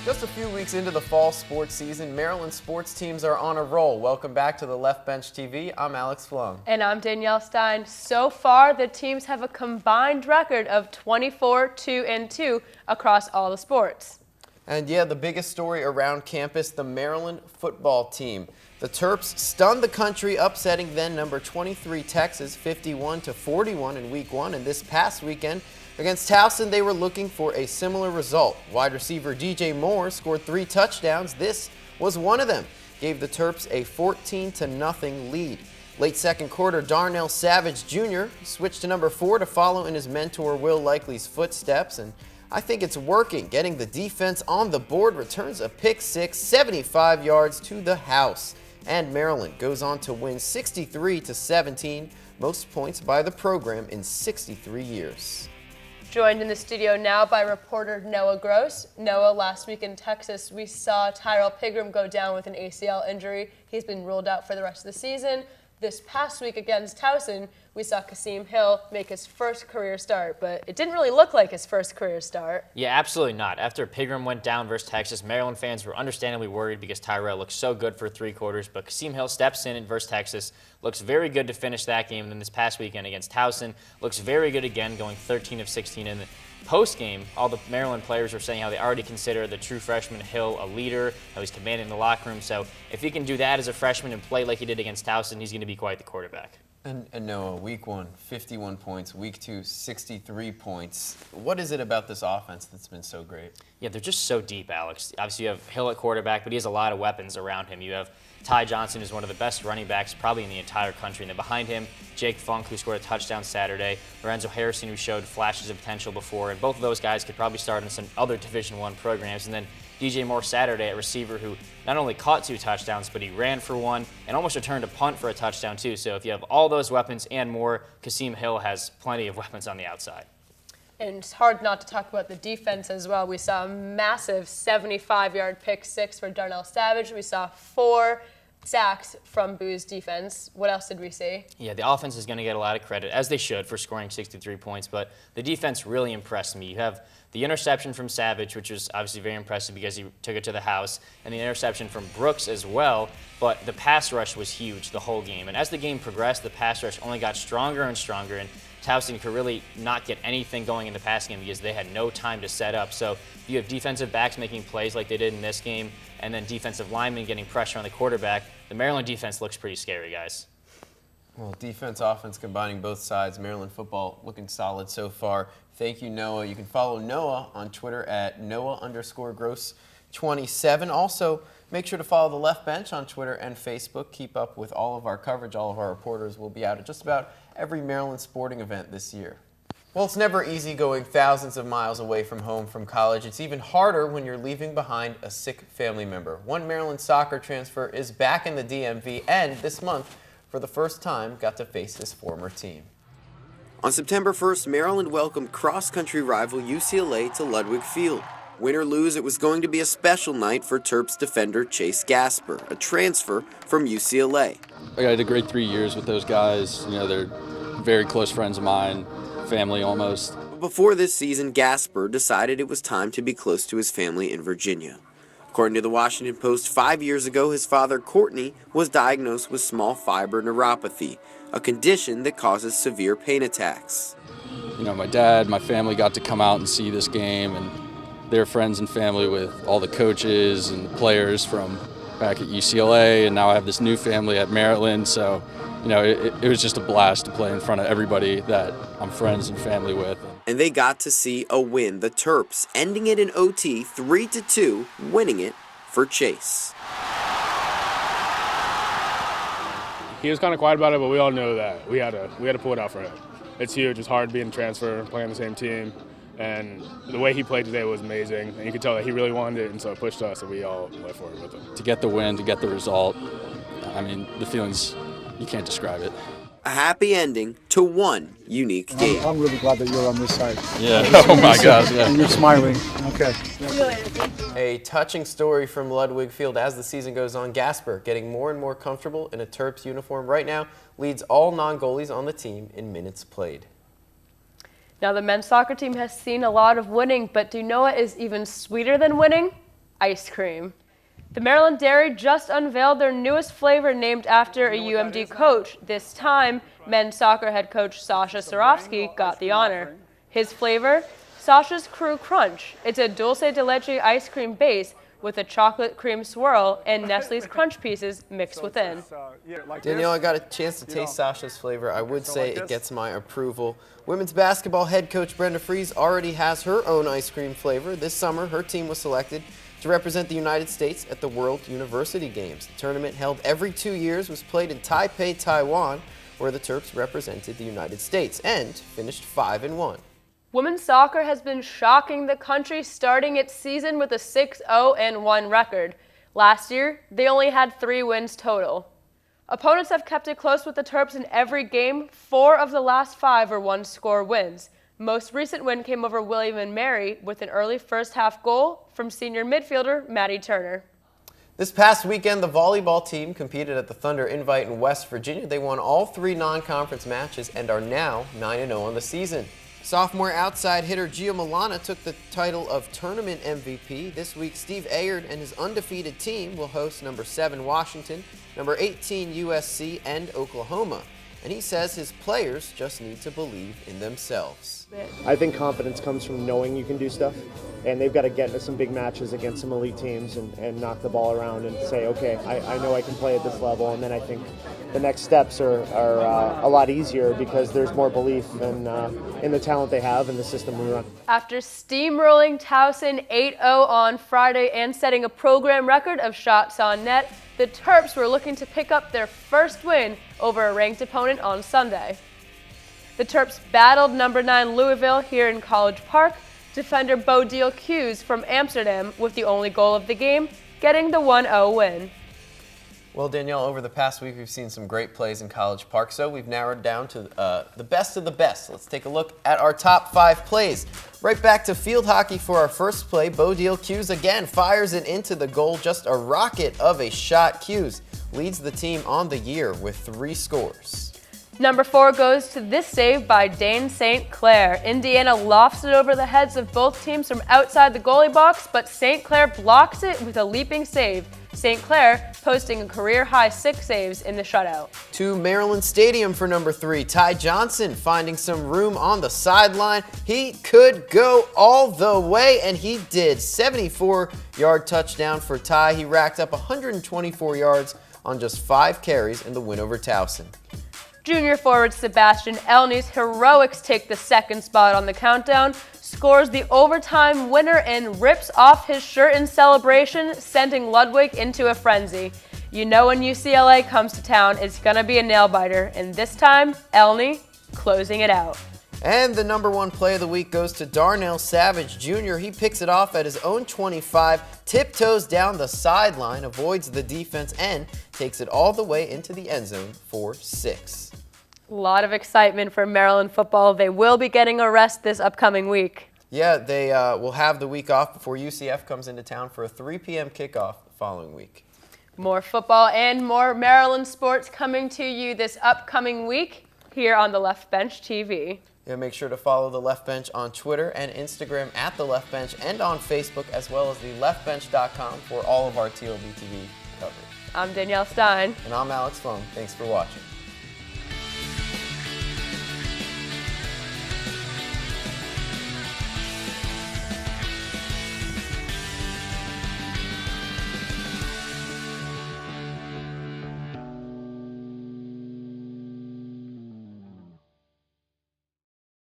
Just a few weeks into the fall sports season, Maryland sports teams are on a roll. Welcome back to the Left Bench TV. I'm Alex Flum. And I'm Danielle Stein. So far, the teams have a combined record of 24-2-2 across all the sports. And yeah, the biggest story around campus, the Maryland football team. The Terps stunned the country, upsetting then number 23 Texas 51-41 in week 1. And this past weekend against Towson, they were looking for a similar result. Wide receiver DJ Moore scored 3 touchdowns. This was one of them. Gave the Terps a 14-0 lead. Late second quarter, Darnell Savage Jr. switched to number 4 to follow in his mentor Will Likely's footsteps. And I think it's working. Getting the defense on the board, returns a pick six, 75 yards to the house. And Maryland goes on to win 63-17, most points by the program in 63 years. Joined in the studio now by reporter Noah Gross. Noah, last week in Texas, we saw Tyrell Pigram go down with an ACL injury. He's been ruled out for the rest of the season. This past week against Towson, we saw Kasim Hill make his first career start, but it didn't really look like his first career start. Yeah, absolutely not. After Pigram went down versus Texas, Maryland fans were understandably worried because Tyrell looked so good for 3 quarters, but Kasim Hill steps in versus Texas, looks very good to finish that game, and then this past weekend against Towson, looks very good again, going 13 of 16 in the post-game. All the Maryland players were saying how they already consider the true freshman Hill a leader, how he's commanding the locker room, so if he can do that as a freshman and play like he did against Towson, he's going to be quite the quarterback. And Noah, week 1, 51 points. Week 2, 63 points. What is it about this offense that's been so great? Yeah, they're just so deep, Alex. Obviously, you have Hill at quarterback, but he has a lot of weapons around him. You have Ty Johnson, who's one of the best running backs probably in the entire country. And then behind him, Jake Funk, who scored a touchdown Saturday. Lorenzo Harrison, who showed flashes of potential before. And both of those guys could probably start in some other Division I programs. And then DJ Moore Saturday at receiver, who not only caught 2 touchdowns, but he ran for 1 and almost returned a punt for a touchdown too. So if you have all those weapons and more, Kasim Hill has plenty of weapons on the outside. And it's hard not to talk about the defense as well. We saw a massive 75-yard pick six for Darnell Savage. We saw 4 sacks from Boo's defense. What else did we see? Yeah, the offense is going to get a lot of credit, as they should, for scoring 63 points, but the defense really impressed me. You have the interception from Savage, which was obviously very impressive because he took it to the house, and the interception from Brooks as well, but the pass rush was huge the whole game. And as the game progressed, the pass rush only got stronger and stronger, and Towson could really not get anything going in the passing game because they had no time to set up. So if you have defensive backs making plays like they did in this game, and then defensive linemen getting pressure on the quarterback, the Maryland defense looks pretty scary, guys. Well, defense, offense combining both sides. Maryland football looking solid so far. Thank you, Noah. You can follow Noah on Twitter at Noah_Gross27. Also, make sure to follow the Left Bench on Twitter and Facebook. Keep up with all of our coverage. All of our reporters will be out at just about every Maryland sporting event this year. Well, it's never easy going thousands of miles away from home from college. It's even harder when you're leaving behind a sick family member. One Maryland soccer transfer is back in the DMV and this month, for the first time, got to face his former team. On September 1st, Maryland welcomed cross-country rival UCLA to Ludwig Field. Win or lose, it was going to be a special night for Terps defender Chase Gasper, a transfer from UCLA. I had a great 3 years with those guys. You know, they're very close friends of mine, family almost. But before this season, Gasper decided it was time to be close to his family in Virginia. According to the Washington Post, 5 years ago, his father, Courtney, was diagnosed with small fiber neuropathy, a condition that causes severe pain attacks. You know, my dad, my family got to come out and see this game, and they're friends and family with all the coaches and players from back at UCLA, and now I have this new family at Maryland, so you know, it was just a blast to play in front of everybody that I'm friends and family with. And they got to see a win, the Terps, ending it in OT 3-2, winning it for Chase. He was kind of quiet about it, but we all know that we had to pull it out for him. It's huge. It's hard being a transfer, playing on the same team, and the way he played today was amazing. And you could tell that he really wanted it, and so it pushed us, and we all went for it with him. To get the win, to get the result, I mean, the feelings, you can't describe it. A happy ending to one unique game. I'm really glad that you're on this side. Yeah, oh my gosh, yeah. And you're smiling. Okay. A touching story from Ludwig Field as the season goes on. Gasper getting more and more comfortable in a Terps uniform right now, leads all non-goalies on the team in minutes played. Now the men's soccer team has seen a lot of winning, but do you know what is even sweeter than winning? ice cream. The Maryland Dairy just unveiled their newest flavor named after a UMD coach. This time, men's soccer head coach Sasha Sarofsky got the honor. His flavor? Sasha's Crew Crunch. It's a dulce de leche ice cream base with a chocolate cream swirl and Nestle's Crunch pieces mixed within. Danielle, I got a chance to taste Sasha's flavor. I would say it gets my approval. Women's basketball head coach Brenda Fries already has her own ice cream flavor. This summer, her team was selected to represent the United States at the World University Games. The tournament, held every 2 years, was played in Taipei, Taiwan, where the Terps represented the United States and finished 5-1. Women's soccer has been shocking the country, starting its season with a 6-0-1 record. Last year, they only had 3 wins total. Opponents have kept it close with the Terps in every game. 4 of the last 5 are one-score wins. Most recent win came over William & Mary with an early first-half goal from senior midfielder Maddie Turner. This past weekend, the volleyball team competed at the Thunder Invite in West Virginia. They won all 3 non-conference matches and are now 9-0 on the season. Sophomore outside hitter Gio Milana took the title of tournament MVP. This week, Steve Ayard and his undefeated team will host number 7 Washington, number 18 USC, and Oklahoma. And he says his players just need to believe in themselves. I think confidence comes from knowing you can do stuff, and they've got to get into some big matches against some elite teams and knock the ball around and say, okay, I know I can play at this level, and then I think the next steps are a lot easier because there's more belief in the talent they have and the system we run. After steamrolling Towson 8-0 on Friday and setting a program record of shots on net, the Terps were looking to pick up their first win over a ranked opponent on Sunday. The Terps battled number 9 Louisville here in College Park. Defender Bodil Hughes from Amsterdam with the only goal of the game, getting the 1-0 win. Well, Danielle, over the past week, we've seen some great plays in College Park, so we've narrowed down to the best of the best. Let's take a look at our top 5 plays. Right back to field hockey for our first play. Bodil Hughes again fires it into the goal. Just a rocket of a shot. Hughes leads the team on the year with 3 scores. Number 4 goes to this save by Dane St. Clair. Indiana lofts it over the heads of both teams from outside the goalie box, but St. Clair blocks it with a leaping save. St. Clair posting a career-high 6 saves in the shutout. To Maryland Stadium for number 3, Ty Johnson finding some room on the sideline. He could go all the way, and he did. 74-yard touchdown for Ty. He racked up 124 yards on just 5 carries in the win over Towson. Junior forward Sebastian Elney's heroics take the 2nd spot on the countdown, scores the overtime winner and rips off his shirt in celebration, sending Ludwig into a frenzy. You know when UCLA comes to town, it's going to be a nail-biter, and this time, Elney closing it out. And the number 1 play of the week goes to Darnell Savage Jr. He picks it off at his own 25, tiptoes down the sideline, avoids the defense, and takes it all the way into the end zone for 6. A lot of excitement for Maryland football. They will be getting a rest this upcoming week. Yeah, they will have the week off before UCF comes into town for a 3 p.m. kickoff the following week. More football and more Maryland sports coming to you this upcoming week here on the Left Bench TV. Yeah, make sure to follow the Left Bench on Twitter and Instagram at the Left Bench and on Facebook, as well as the leftbench.com for all of our TLB TV coverage. I'm Danielle Stein. And I'm Alex Flum. Thanks for watching.